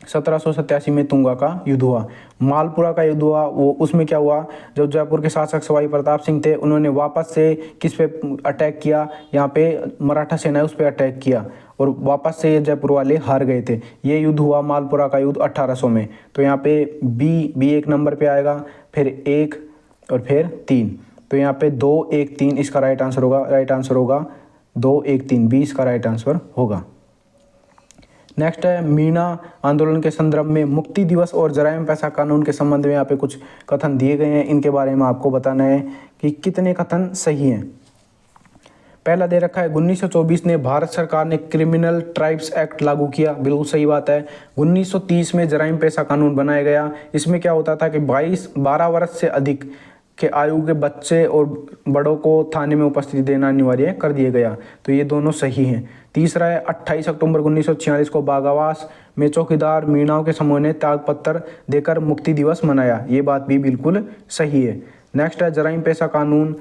1787 में तुंगा का युद्ध हुआ। मालपुरा का युद्ध हुआ, वो उसमें क्या हुआ, जब जयपुर के शासक सवाई प्रताप सिंह थे, उन्होंने वापस से किस पे अटैक किया, यहाँ पे मराठा सेना उस पर अटैक किया और वापस से ये जयपुर वाले हार गए थे। ये युद्ध हुआ मालपुरा का युद्ध 1800 में। तो यहाँ पे बी 1 नंबर पे आएगा, फिर 1 और फिर 3। तो यहाँ पे 2 1 3 इसका राइट आंसर होगा। राइट आंसर होगा 2 1 3, 20 का राइट आंसर होगा। नेक्स्ट है मीणा आंदोलन के संदर्भ में मुक्ति दिवस और जराइम पेशा कानून के संबंध में यहाँ पे कुछ कथन दिए गए हैं। इनके बारे में आपको बताना है कि कितने कथन सही हैं। पहला दे रखा है 1924 ने भारत सरकार ने क्रिमिनल ट्राइब्स एक्ट लागू किया। बिल्कुल सही बात है। 1930 में जराइम पेशा कानून बनाया गया। इसमें क्या होता था कि 12 वर्ष से अधिक के आयु के बच्चे और बड़ों को थाने में उपस्थिति देना अनिवार्य कर दिया गया। तो ये दोनों सही हैं। तीसरा है 28 अक्टूबर 1946 को बागावास में चौकीदार मीणाओं के समूह ने त्यागपत्र देकर मुक्ति दिवस मनाया। ये बात भी बिल्कुल सही है। नेक्स्ट है जराइम पेशा कानून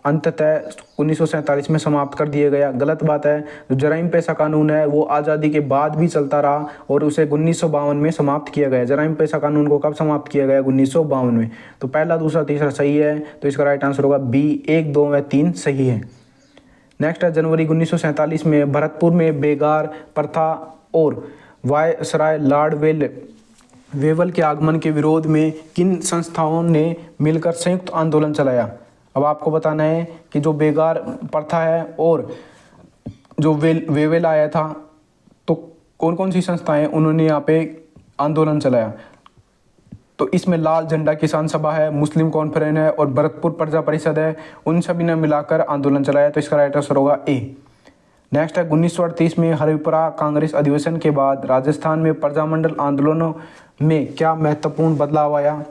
अंततः 1947 में समाप्त कर दिया गया। गलत बात है। जो जराइम पेशा कानून है वो आज़ादी के बाद भी चलता रहा और उसे 1952 में समाप्त किया गया। जराइम पेशा कानून को कब समाप्त किया गया? 1952 में। तो पहला, दूसरा, तीसरा सही है। तो इसका राइट आंसर होगा बी 1 2 व 3 सही है। नेक्स्ट है जनवरी 1947 में भरतपुर में बेगार प्रथा और वायसराय लॉर्ड वेवल के आगमन के विरोध में किन संस्थाओं ने मिलकर संयुक्त आंदोलन चलाया? अब आपको बताना है कि जो बेगार प्रथा है और जो वेवेल आया था, तो कौन कौन सी संस्थाएं उन्होंने यहाँ पे आंदोलन चलाया। तो इसमें लाल झंडा किसान सभा है, मुस्लिम कॉन्फ्रेंस है और भरतपुर प्रजा परिषद है। उन सभी ने मिलाकर आंदोलन चलाया। तो इसका राइट आंसर होगा ए। नेक्स्ट है 1938 में हरिपुरा कांग्रेस अधिवेशन के बाद राजस्थान में प्रजामंडल आंदोलनों में क्या महत्वपूर्ण बदलाव आया?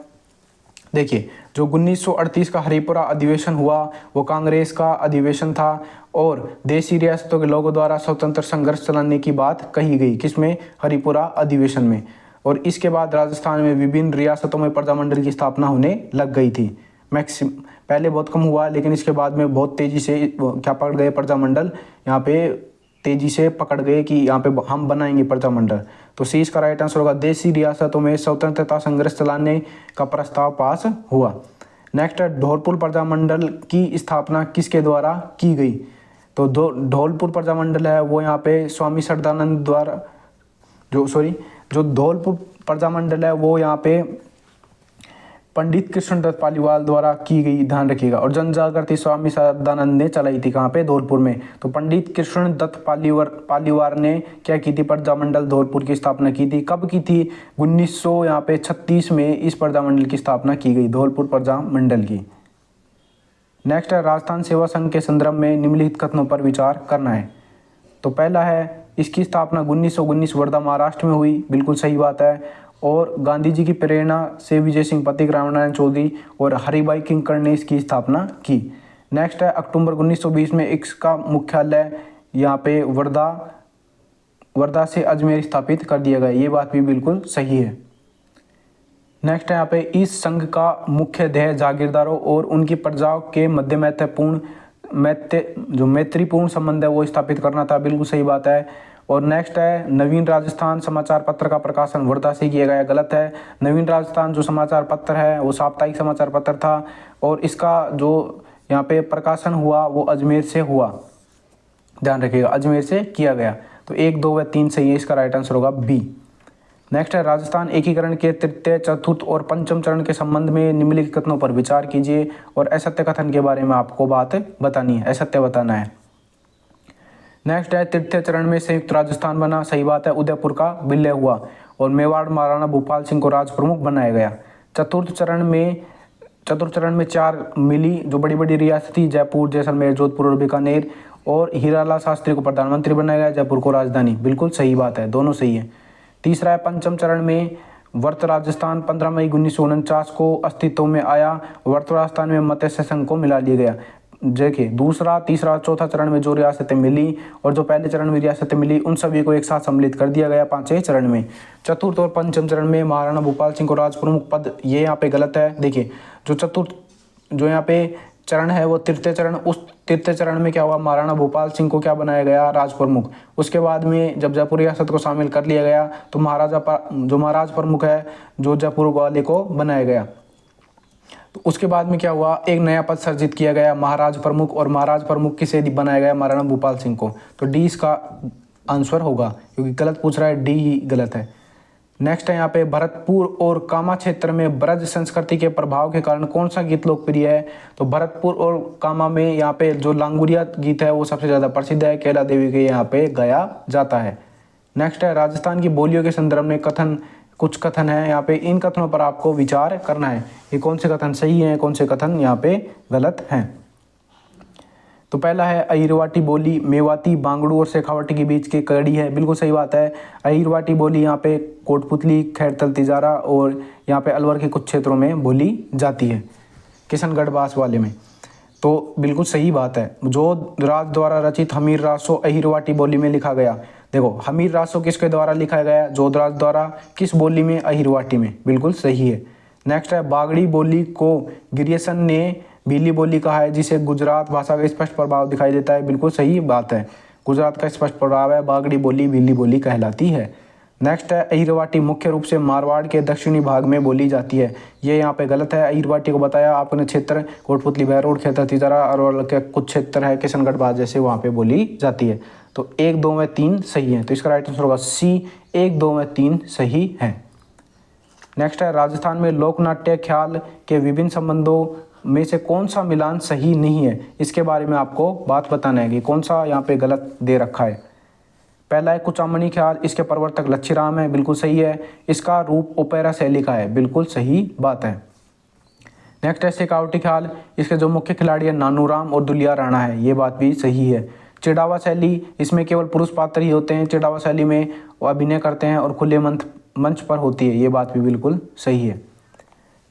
देखिए, जो 1938 का हरिपुरा अधिवेशन हुआ वो कांग्रेस का अधिवेशन था और देशी रियासतों के लोगों द्वारा स्वतंत्र संघर्ष चलाने की बात कही गई। किसमें? हरिपुरा अधिवेशन में। और इसके बाद राजस्थान में विभिन्न रियासतों में प्रजामंडल की स्थापना होने लग गई थी। पहले बहुत कम हुआ, लेकिन इसके बाद में बहुत तेजी से क्या पकड़ गए प्रजामंडल, यहाँ पे तेजी से पकड़ गए कि यहाँ पे हम बनाएंगे प्रजामंडल। तो सी इसका राइट आंसर होगा। देशी रियासतों में स्वतंत्रता संघर्ष चलाने का प्रस्ताव पास हुआ। नेक्स्ट है धौलपुर प्रजामंडल की स्थापना किसके द्वारा की गई? तो धौलपुर प्रजामंडल है वो यहाँ पे स्वामी सरदानंद द्वारा जो धौलपुर प्रजामंडल है वो यहाँ पे पंडित कृष्णदत्त पालीवाल द्वारा की गई, ध्यान रखिएगा। और जन जागृति स्वामी सदानंद ने चलाई थी। कहाँ पे? धौलपुर में। तो पंडित कृष्णदत्त पालीवाल ने क्या की थी? प्रजामंडल धौलपुर की स्थापना की थी। कब की थी? 1936 में इस प्रजामंडल की स्थापना की गई, धौलपुर प्रजामंडल की। नेक्स्ट है राजस्थान सेवा संघ के संदर्भ में निम्नलिखित कथनों पर विचार करना है। तो पहला है इसकी स्थापना 1919 वर्धा महाराष्ट्र में हुई। बिल्कुल सही बात है। और गांधी जी की प्रेरणा से विजय सिंह पथिक, रामनारायण चौधरी और हरिभाई किंकर ने इसकी स्थापना की। नेक्स्ट है अक्टूबर 1920 में इसका मुख्यालय यहाँ पे वर्धा से अजमेर स्थापित कर दिया गया। ये बात भी बिल्कुल सही है। नेक्स्ट है यहाँ पे इस संघ का मुख्य ध्येय जागीरदारों और उनकी प्रजाओं के मध्य मैत्रीपूर्ण संबंध है वो स्थापित करना था। बिल्कुल सही बात है। और नेक्स्ट है नवीन राजस्थान समाचार पत्र का प्रकाशन वर्धा से किया गया। गलत है। नवीन राजस्थान जो समाचार पत्र है वो साप्ताहिक समाचार पत्र था और इसका जो यहाँ पे प्रकाशन हुआ वो अजमेर से हुआ, ध्यान रखिएगा, अजमेर से किया गया। तो 1 2 व 3 सही है। इसका राइट आंसर होगा बी। नेक्स्ट है राजस्थान एकीकरण के तृतीय, चतुर्थ और पंचम चरण के संबंध में निम्नलिखित कथनों पर विचार कीजिए और असत्य कथन के बारे में आपको बात बतानी है, असत्य बताना है। नेक्स्ट है तृतीय चरण में संयुक्त राजस्थान बना। सही बात है। उदयपुर का विलय हुआ और मेवाड़ महाराणा भूपाल सिंह को राज प्रमुख बनाया गया। चतुर्थ चरण में 4 मिली जो बड़ी बड़ी रियासत थी, जयपुर, जैसलमेर, जोधपुर और बीकानेर, और हीरालाल शास्त्री को प्रधानमंत्री बनाया गया, जयपुर को राजधानी। बिल्कुल सही बात है, दोनों सही है। तीसरा है पंचम चरण में वर्त राजस्थान 15 मई 1949 को अस्तित्व में आया। वर्त राजस्थान में मत्स्य संघ को मिला लिया गया। देखिए, दूसरा, तीसरा और चौथा चरण में जो रियासतें मिली और जो पहले चरण में रियासतें मिली उन सभी को एक साथ सम्मिलित कर दिया गया 5वें चरण में। चतुर्थ और पंचम चरण में महाराणा भूपाल सिंह को राज प्रमुख पद, ये यहाँ पे गलत है। देखिए, जो यहाँ पे चरण है वो तृतीय चरण, उस तृतीय चरण में क्या हुआ, महाराणा भूपाल सिंह को क्या बनाया गया, राज प्रमुख। उसके बाद में जब जयपुर रियासत को शामिल कर लिया गया तो जो महाराज प्रमुख है जो जयपुर वाले को बनाया गया। तो उसके बाद में क्या हुआ, एक नया पद सर्जित किया गया महाराज प्रमुख, और महाराज प्रमुख किसे बनाया गया, महाराणा भूपाल सिंह को। तो डी इसका आंसर होगा, क्योंकि गलत पूछ रहा है, डी ही गलत है। नेक्स्ट है यहाँ पे, भरतपुर और कामा क्षेत्र में ब्रज संस्कृति के प्रभाव के कारण कौन सा गीत लोकप्रिय है। तो भरतपुर और कामा में यहाँ पे जो लांगुरिया गीत है वो सबसे ज़्यादा प्रसिद्ध है, कैला देवी के यहाँ पे गाया जाता है। नेक्स्ट है, राजस्थान की बोलियों के संदर्भ में कुछ कथन है यहाँ पे, इन कथनों पर आपको विचार करना है, ये कौन से कथन सही हैं, कौन से कथन यहाँ पे गलत हैं। तो पहला है, अहिरवाटी बोली मेवाती, बांगड़ू और शेखावटी के बीच की कड़ी है, बिल्कुल सही बात है। अहिरवाटी बोली यहाँ पे कोटपुतली, खैरतल, तिजारा और यहाँ पे अलवर के कुछ क्षेत्रों में बोली जाती है, किशनगढ़ बास वाले में। तो बिल्कुल सही बात है। जो राज द्वारा रचित हमीर रासो अहिरवाटी बोली में लिखा गया। देखो, हमीर रासो किसके द्वारा लिखा गया, जोधराज द्वारा, किस बोली में, अहिरवाटी में, बिल्कुल सही है। नेक्स्ट है, बागड़ी बोली को गिरियसन ने भीली बोली कहा है, जिसे गुजरात भाषा का स्पष्ट प्रभाव दिखाई देता है, बिल्कुल सही बात है। गुजरात का स्पष्ट प्रभाव है, बागड़ी बोली भीली बोली कहलाती है। नेक्स्ट है, अहिरवाटी मुख्य रूप से मारवाड़ के दक्षिणी भाग में बोली जाती है, ये यहाँ पे गलत है। अहिरवाटी को बताया आपने क्षेत्र, कोटपुतली, बहरोड, खेतर, तिजारा और के कुछ क्षेत्र है किशनगढ़ बास जैसे, वहाँ पे बोली जाती है। तो 1, 2 में 3 सही है, तो इसका राइट आंसर होगा सी, 1, 2 में 3 सही है। नेक्स्ट है, राजस्थान में लोकनाट्य ख्याल के विभिन्न संबंधों में से कौन सा मिलान सही नहीं है, इसके बारे में आपको बात बताना है कि कौन सा यहाँ पे गलत दे रखा है। पहला है कुचामणी ख्याल, इसके प्रवर्तक लच्छीराम है, बिल्कुल सही है। इसका रूप ओपेरा शैली का है, बिल्कुल सही बात है। नेक्स्ट है, शेखावटी ख्याल, इसके जो मुख्य खिलाड़ी है नानूराम और दुलिया राणा है, ये बात भी सही है। चिड़ावा शैली, इसमें केवल पुरुष पात्र ही होते हैं, चिड़ावा शैली में वो अभिनय करते हैं और खुले मंच पर होती है, ये बात भी बिल्कुल सही है।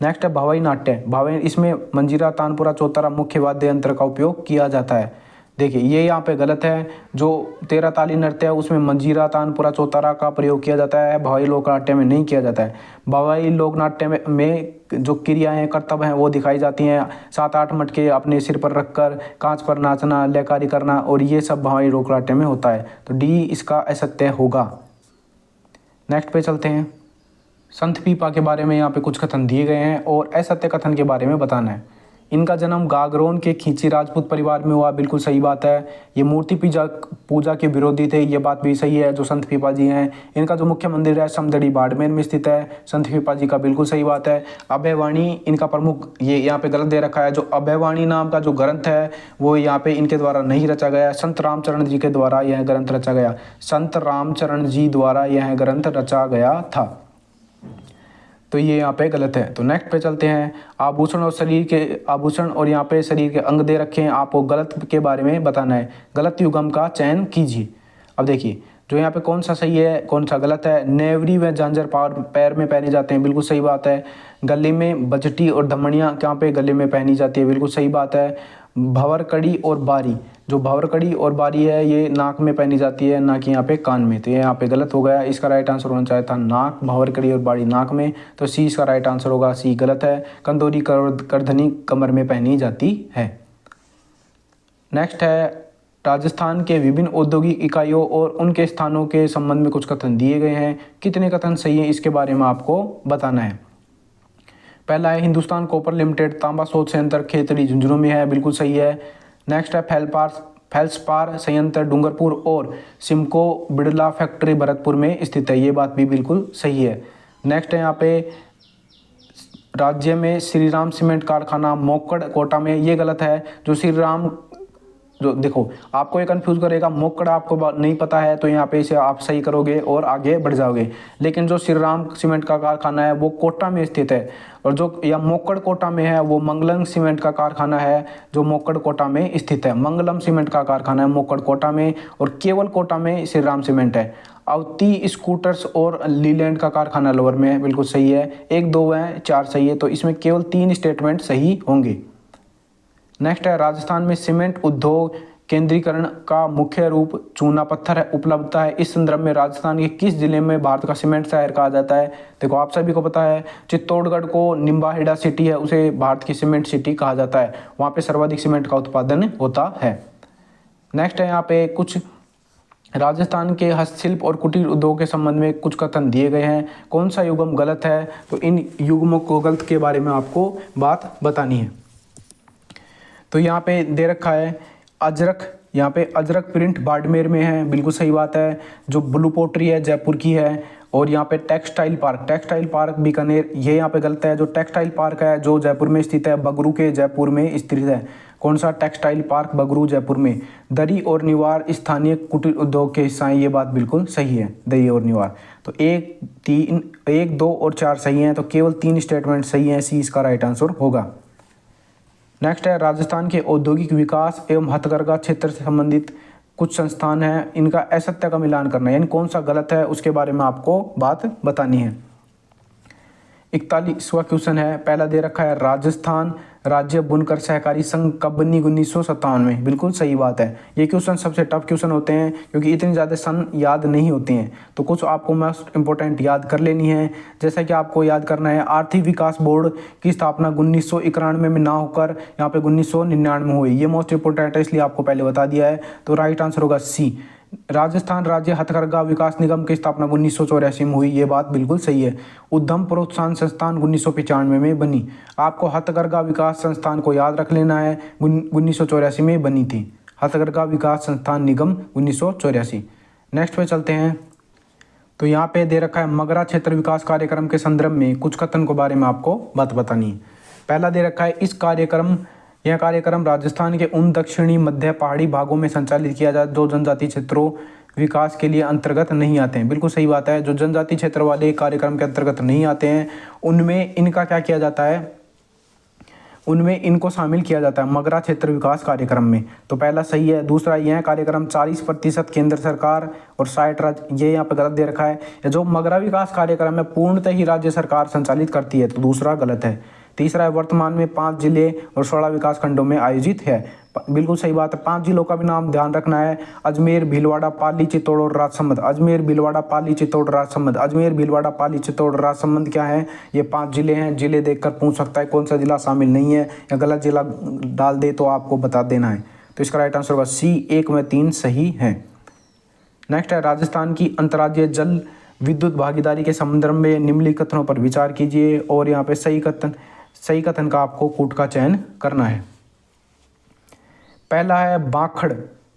नेक्स्ट है, भवाई नाट्य, इसमें मंजीरा, तानपुरा, चौतारा मुख्य वाद्य यंत्र का उपयोग किया जाता है। देखिए, ये यहाँ पे गलत है। जो 13 ताली नृत्य है उसमें मंजीरा, तानपुरा, चौतारा का प्रयोग किया जाता है, भवाई लोक नाट्य में नहीं किया जाता है। भवाई लोक नाट्य में जो क्रियाएं हैं, कर्तव्य हैं, वो दिखाई जाती हैं, 7-8 मटके अपने सिर पर रखकर कांच पर नाचना, लयकारी करना, और ये सब भवाई लोक नाट्य में होता है। तो डी इसका असत्य होगा। नेक्स्ट पे चलते हैं। संत पीपा के बारे में यहाँ पे कुछ कथन दिए गए हैं और असत्य कथन के बारे में बताना है। इनका जन्म गागरोन के खींची राजपूत परिवार में हुआ, बिल्कुल सही बात है। ये मूर्ति पूजा के विरोधी थे, ये बात भी सही है। जो संत पीपा जी हैं, इनका जो मुख्य मंदिर है समदड़ी बाड़मेर में स्थित है, संत पीपा जी का, बिल्कुल सही बात है। अभयवाणी इनका प्रमुख, ये यहाँ पे गलत दे रखा है। जो अभयवाणी नाम का जो ग्रंथ है वो यहाँ पे इनके द्वारा नहीं रचा गया, संत रामचरण जी के द्वारा यह ग्रंथ रचा गया, संत रामचरण जी द्वारा यह ग्रंथ रचा गया था। तो ये यहाँ पे गलत है। तो नेक्स्ट पे चलते हैं। आभूषण और यहाँ पे शरीर के अंग दे रखे हैं, आपको गलत के बारे में बताना है। गलत युग्म का चयन कीजिए। अब देखिए, जो यहाँ पे कौन सा सही है कौन सा गलत है। नेवरी व झांझर पैर में पहने जाते हैं, बिल्कुल सही बात है। गले में बजटी और धमनियाँ कहाँ पे गले में पहनी जाती है, बिल्कुल सही बात है। भंवर कड़ी और बारी, जो भंवर कड़ी और बारी है ये नाक में पहनी जाती है, ना कि यहाँ पे कान में। तो ये यहाँ पे गलत हो गया। इसका राइट आंसर होना चाहिए था नाक, भंवर कड़ी और बारी नाक में, तो सी इसका राइट आंसर होगा, सी गलत है। कंदोरी करधनी कमर में पहनी जाती है। नेक्स्ट है, राजस्थान के विभिन्न औद्योगिक इकाइयों और उनके स्थानों के संबंध में कुछ कथन दिए गए हैं, कितने कथन सही है इसके बारे में आपको बताना है। पहला है, हिंदुस्तान कॉपर लिमिटेड तांबा स्रोत संयंत्र खेतड़ी झुंझुनू में है, बिल्कुल सही है। नेक्स्ट है, फेल्सपार संयंत्र डूंगरपुर और सिमको बिड़ला फैक्ट्री भरतपुर में स्थित है, ये बात भी बिल्कुल सही है। नेक्स्ट है, यहाँ पे राज्य में श्री राम सीमेंट कारखाना मोकड़ कोटा में, ये गलत है। जो श्री राम, जो देखो आपको ये कंफ्यूज करेगा, मोकड़ आपको नहीं पता है तो यहाँ पे इसे आप सही करोगे और आगे बढ़ जाओगे। लेकिन जो श्री राम सीमेंट का कारखाना है वो कोटा में स्थित है, और जो या मोकड़ कोटा में है वो मंगलम सीमेंट का कारखाना है, जो मोकड़ कोटा में स्थित है। मंगलम सीमेंट का कारखाना है मोकड़ कोटा में, और केवल कोटा में श्री राम सीमेंट है। अवती स्कूटर्स और लीलैंड का कारखाना लोअर में है, बिल्कुल सही है। 1, 2 व 4 सही है, तो इसमें केवल 3 स्टेटमेंट सही होंगे। नेक्स्ट है, राजस्थान में सीमेंट उद्योग केंद्रीकरण का मुख्य रूप चूना पत्थर है। उपलब्धता है, इस संदर्भ में राजस्थान के किस जिले में भारत का सीमेंट शहर कहा जाता है? देखो आप सभी को पता है, चित्तौड़गढ़ को निम्बाहेड़ा सिटी है, उसे भारत की सीमेंट सिटी कहा जाता है। वहाँ पे सर्वाधिक सीमेंट का उत्पादन होता है। नेक्स्ट है यहाँ पे कुछ राजस्थान के हस्तशिल्प और कुटीर उद्योग के संबंध में कुछ कथन दिए गए हैं। कौन सा युग्म गलत है? तो इन युग्मों को गलत के बारे में आपको बात बतानी है। तो यहाँ पे दे रखा है अजरक, यहाँ पे अजरक प्रिंट बाड़मेर में है, बिल्कुल सही बात है। जो ब्लू पोट्री है जयपुर की है। और यहाँ पे टेक्सटाइल पार्क बीकानेर, ये यहाँ पे गलत है। जो टेक्सटाइल पार्क है जो जयपुर में स्थित है, बगरू के जयपुर में स्थित है। कौन सा? टेक्सटाइल पार्क बगरू जयपुर में। दरी और निवार स्थानीय कुटीर उद्योग के हिस्सा हैं, ये बात बिल्कुल सही है, दरी और निवार। तो 1, 2 और 4 सही हैं, तो केवल 3 स्टेटमेंट सही हैं, सी इसका राइट आंसर होगा। नेक्स्ट है राजस्थान के औद्योगिक विकास एवं हथकरघा क्षेत्र से संबंधित कुछ संस्थान हैं, इनका असत्य का मिलान करना है, यानी कौन सा गलत है उसके बारे में आपको बात बतानी है। 41वां क्वेश्चन है, पहला दे रखा है राजस्थान राज्य बुनकर सहकारी संघ कब बनी? 1957 में, बिल्कुल सही बात है। ये क्वेश्चन सबसे टफ क्वेश्चन होते हैं क्योंकि इतने ज़्यादा सन याद नहीं होते हैं, तो कुछ आपको मोस्ट इंपॉर्टेंट याद कर लेनी है। जैसा कि आपको याद करना है, आर्थिक विकास बोर्ड की स्थापना 1991 में ना होकर यहाँ पे 1999 हुई, ये मोस्ट इंपॉर्टेंट है, इसलिए आपको पहले बता दिया है। तो राइट आंसर होगा सी। राजस्थान राज्य हथकरघा विकास निगम की स्थापना 1984 में हुई, ये बात बिल्कुल सही है। उद्यम प्रोत्साहन संस्थान 1995 में बनी। आपको हथकरघा विकास संस्थान को याद रख लेना है, 1984 में बनी थी हथकरघा विकास संस्थान निगम 1984। नेक्स्ट पे चलते हैं। तो यहाँ पे दे रखा है मगरा क्षेत्र विकास कार्यक्रम के संदर्भ में कुछ कथन के बारे में आपको बात बतानी है। पहला दे रखा है यह कार्यक्रम राजस्थान के उन दक्षिणी मध्य पहाड़ी भागों में संचालित किया जाए जो जनजातीय क्षेत्रों विकास के लिए अंतर्गत नहीं आते हैं, बिल्कुल सही बात है। जो जनजातीय क्षेत्र वाले कार्यक्रम के अंतर्गत नहीं आते हैं उनमें इनका क्या किया जाता है, उनमें इनको शामिल किया जाता है मगरा क्षेत्र विकास कार्यक्रम में। तो पहला सही है। दूसरा, यह कार्यक्रम 40% केंद्र सरकार और 60 राज्य, ये यहाँ पे गलत दे रखा है। जो मगरा विकास कार्यक्रम है पूर्णतः ही राज्य सरकार संचालित करती है, तो दूसरा गलत है। तीसरा है वर्तमान में 5 जिले और 16 विकास खंडों में आयोजित है, बिल्कुल सही बात है। 5 जिलों का भी नाम ध्यान रखना है, अजमेर, भीलवाड़ा, पाली, चित्तौड़ और राजसमंद। अजमेर, भीलवाड़ा, पाली, चित्तौड़, राजसमंद। अजमेर, भीलवाड़ा, पाली, चित्तौड़, राजसमंद क्या है? ये 5 जिले हैं। जिले देखकर पूछ सकता है कौन सा जिला शामिल नहीं है, या गलत जिला डाल दे तो आपको बता देना है। तो इसका राइट आंसर होगा सी, 1 में 3 सही है। नेक्स्ट है राजस्थान की अंतर्राज्यीय जल विद्युत भागीदारी के संदर्भ में निम्नलिखित कथनों पर विचार कीजिए, और यहाँ पे सही कथन का आपको कूट का चयन करना है। पहला है बाखड़,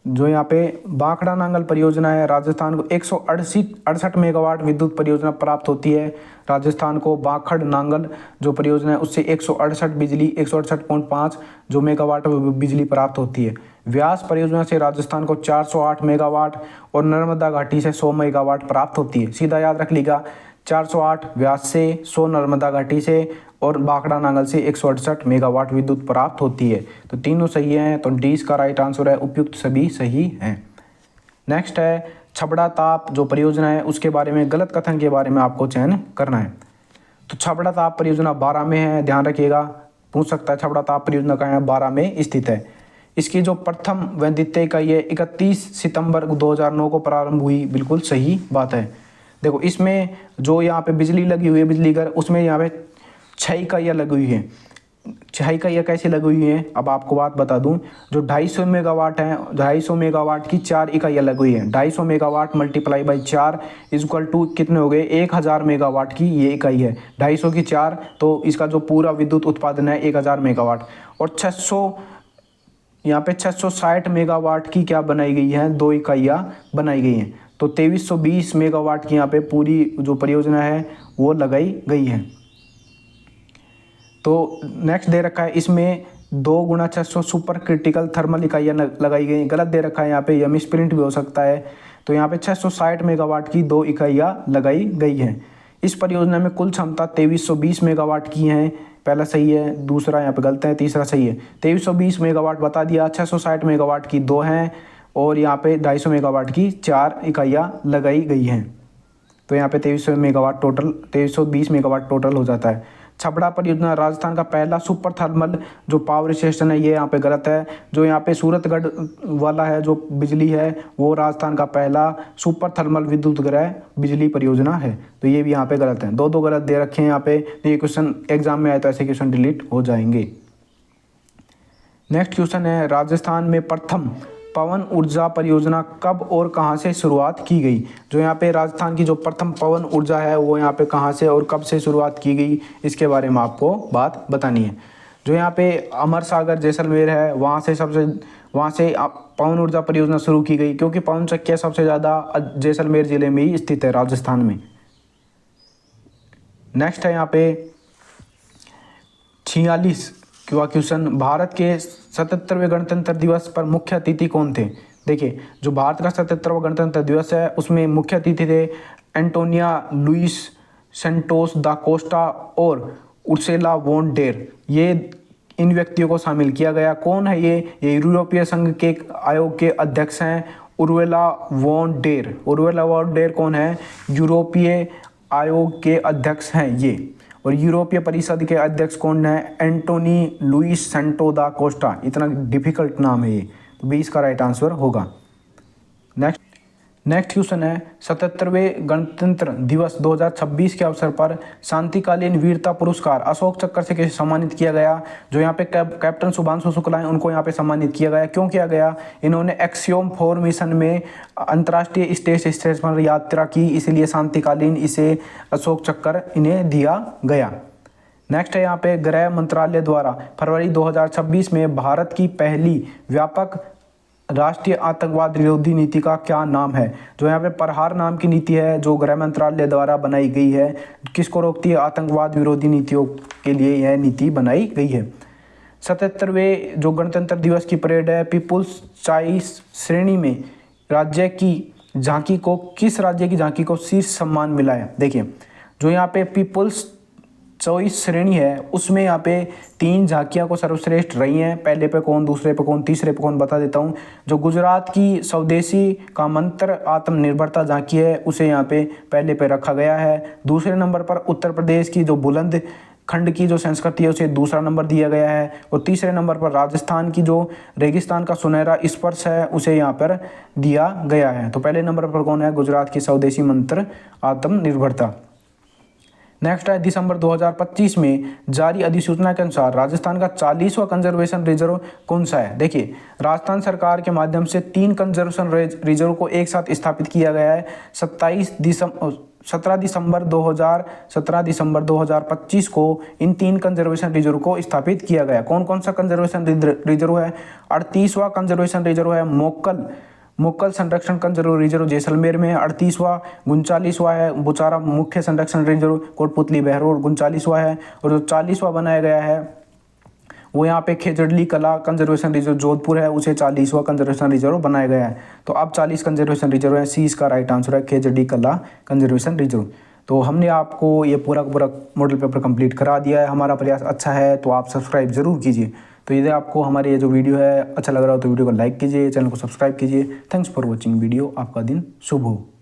जो यहाँ पे बाखड़ा नांगल परियोजना है, राजस्थान को 168 मेगावाट विद्युत परियोजना प्राप्त होती है। राजस्थान को बाखड़ नांगल जो परियोजना है उससे 168.5 जो मेगावाट बिजली प्राप्त होती है। व्यास परियोजना से राजस्थान को 408 मेगावाट और नर्मदा घाटी से 100 मेगावाट प्राप्त होती है। सीधा याद रख लीजिएगा, 408 व्यास से, 100 नर्मदा घाटी से और बाखड़ा नांगल से 168 मेगावाट विद्युत प्राप्त होती है। तो तीनों सही हैं, तो डी इसका राइट आंसर है, उपयुक्त सभी सही हैं। नेक्स्ट है छबड़ा ताप जो परियोजना है उसके बारे में गलत कथन के बारे में आपको चयन करना है। तो छबड़ा ताप परियोजना 12 में है, ध्यान रखिएगा, पूछ सकता है छबड़ा ताप परियोजना कहाँ है, 12 में स्थित है। इसकी जो प्रथम व द्वितीय इकाई है 31 सितंबर 2009 को प्रारंभ हुई, बिल्कुल सही बात है। देखो इसमें जो यहाँ पे बिजली लगी हुई है, बिजली घर, उसमें यहाँ पे 6 इकाइयाँ लगी हुई हैं। 6 इकाइयाँ कैसे लगी हुई हैं, अब आपको बात बता दूं। जो 250 मेगावाट है, 250 मेगावाट की 4 इकाइयाँ लगी हुई हैं। 250 megawatt multiply by 4 equal to कितने हो गए, 1000 मेगावाट की ये इकाई है। 250 की 4, तो इसका जो पूरा विद्युत उत्पादन है 1000 मेगावाट। और 600 यहाँ पे 660 मेगावाट की क्या बनाई गई है, 2 इकाइयाँ बनाई गई हैं। तो 2320 मेगावाट की यहाँ पे पूरी जो परियोजना है वो लगाई गई है। तो नेक्स्ट दे रखा है इसमें 2 × 600 सुपर क्रिटिकल थर्मल इकाइयाँ लगाई गई। गलत दे रखा है यहाँ पे, यह मिसप्रिंट भी हो सकता है। तो यहाँ पे 660 मेगावाट की 2 इकाइयाँ लगाई गई हैं। इस परियोजना में कुल क्षमता 2320 मेगावाट की है, पहला सही है, दूसरा यहाँ पे गलत है, तीसरा सही है। 2320 मेगावाट बता दिया, 660 मेगावाट की 2 हैं और यहाँ पे 250 मेगावाट की 4 इकाइयाँ लगाई गई हैं। तो यहाँ पे 2320 मेगावाट टोटल हो जाता है। छबड़ा परियोजना राजस्थान का पहला सुपर थर्मल जो पावर स्टेशन है, ये यहाँ पे गलत है। जो यहाँ पे सूरतगढ़ वाला है जो बिजली है, वो राजस्थान का पहला सुपर थर्मल विद्युत ग्रह बिजली परियोजना है, तो ये भी यहाँ पे गलत है। दो गलत दे रखे हैं यहाँ पे, ये क्वेश्चन एग्जाम में आए तो ऐसे क्वेश्चन डिलीट हो जाएंगे। नेक्स्ट क्वेश्चन है, राजस्थान में प्रथम पवन ऊर्जा परियोजना कब और कहां से शुरुआत की गई। जो यहाँ पे राजस्थान की जो प्रथम पवन ऊर्जा है वो यहाँ पे कहां से और कब से शुरुआत की गई, इसके बारे में आपको बात बतानी है। जो यहाँ पे अमर सागर जैसलमेर है, वहाँ से पवन ऊर्जा परियोजना शुरू की गई, क्योंकि पवन चक्कियाँ सबसे ज़्यादा जैसलमेर जिले में ही स्थित है, राजस्थान में। नेक्स्ट है यहाँ पे 46 क्वेश्चन, भारत के 77वें गणतंत्र दिवस पर मुख्य अतिथि कौन थे। देखिए, जो भारत का 77वां गणतंत्र दिवस है उसमें मुख्य अतिथि थे एंटोनिया लुइस सेंटोस दा कोस्टा और उर्सुला वॉन डेर। ये इन व्यक्तियों को शामिल किया गया। कौन है ये यूरोपीय संघ के आयोग के अध्यक्ष हैं Ursula von der. Ursula von der कौन है, यूरोपीय आयोग के अध्यक्ष हैं ये। और यूरोपीय परिषद के अध्यक्ष कौन है, एंटोनी लुइस सेंटो दा कोस्टा। इतना डिफिकल्ट नाम है ये, तो 20 का राइट आंसर होगा। नेक्स्ट क्वेश्चन है, 77वें गणतंत्र दिवस 2026 के अवसर पर शांतिकालीन वीरता पुरस्कार अशोक चक्र से किसे सम्मानित किया गया। जो यहाँ पे कैप्टन शुभांशु शुक्ला हैं, उनको यहाँ पे सम्मानित किया गया। क्यों किया गया, इन्होंने एक्सियोम 4 मिशन में अंतर्राष्ट्रीय स्पेस स्टेशन पर यात्रा की, इसलिए शांतिकालीन इसे अशोक चक्र इन्हें दिया गया। नेक्स्ट है यहाँ पे, गृह मंत्रालय द्वारा फरवरी 2026 में भारत की पहली व्यापक राष्ट्रीय आतंकवाद विरोधी नीति का क्या नाम है। जो यहाँ पे प्रहार नाम की नीति है जो गृह मंत्रालय द्वारा बनाई गई है, किसको रोकती है, आतंकवाद विरोधी नीतियों के लिए यह नीति बनाई गई है। 77वें जो गणतंत्र दिवस की परेड है, पीपुल्स चॉइस श्रेणी में राज्य की झांकी को, किस राज्य की झांकी को शीर्ष सम्मान मिला है। देखिए, जो यहाँ पे पीपुल्स चॉइस श्रेणी है उसमें यहाँ पे 3 झांकियाँ को सर्वश्रेष्ठ रही हैं। पहले पे कौन, दूसरे पे कौन, तीसरे पे कौन, बता देता हूँ। जो गुजरात की स्वदेशी का मंत्र आत्मनिर्भरता झांकी है उसे यहाँ पे पहले पे रखा गया है। दूसरे नंबर पर उत्तर प्रदेश की जो बुलंद खंड की जो संस्कृति है उसे दूसरा नंबर दिया गया है। और तीसरे नंबर पर राजस्थान की जो रेगिस्तान का सुनहरा स्पर्श है उसे यहाँ पर दिया गया है। तो पहले नंबर पर कौन है, गुजरात की स्वदेशी मंत्र आत्मनिर्भरता। नेक्स्ट है, दिसंबर 2025 में जारी अधिसूचना के अनुसार राजस्थान का 40वां कंजर्वेशन रिजर्व कौन सा है। देखिए, राजस्थान सरकार के माध्यम से 3 कंजर्वेशन रिजर्व को एक साथ स्थापित किया गया है। 17 दिसंबर 2025 को इन 3 कंजर्वेशन रिजर्व को स्थापित किया गया। कौन कौन सा कंजर्वेशन रिजर्व है, 38वां कंजर्वेशन रिजर्व है मोक्कल संरक्षण कंजर्व रिजर्व जैसलमेर में है, 38वां, 39वां है बुचारा मुख्य संरक्षण रिजर्व कोटपुतली बहरोड 39वां है। और जो 40वां बनाया गया है वो यहाँ पे खेजड़ली कला कंजर्वेशन रिजर्व जोधपुर है, उसे 40वां कंजर्वेशन रिजर्व बनाया गया है। तो अब 40 कंजर्वेशन रिजर्व है, सी इसका राइट आंसर है, खेजड़ली कला कंजर्वेशन रिजर्व। तो हमने आपको ये पूरा मॉडल पेपर कंप्लीट करा दिया है। हमारा प्रयास अच्छा है तो आप सब्सक्राइब जरूर कीजिए। तो यदि आपको हमारे ये जो वीडियो है अच्छा लग रहा हो तो वीडियो को लाइक कीजिए, चैनल को सब्सक्राइब कीजिए। Thanks for watching video. आपका दिन शुभ हो।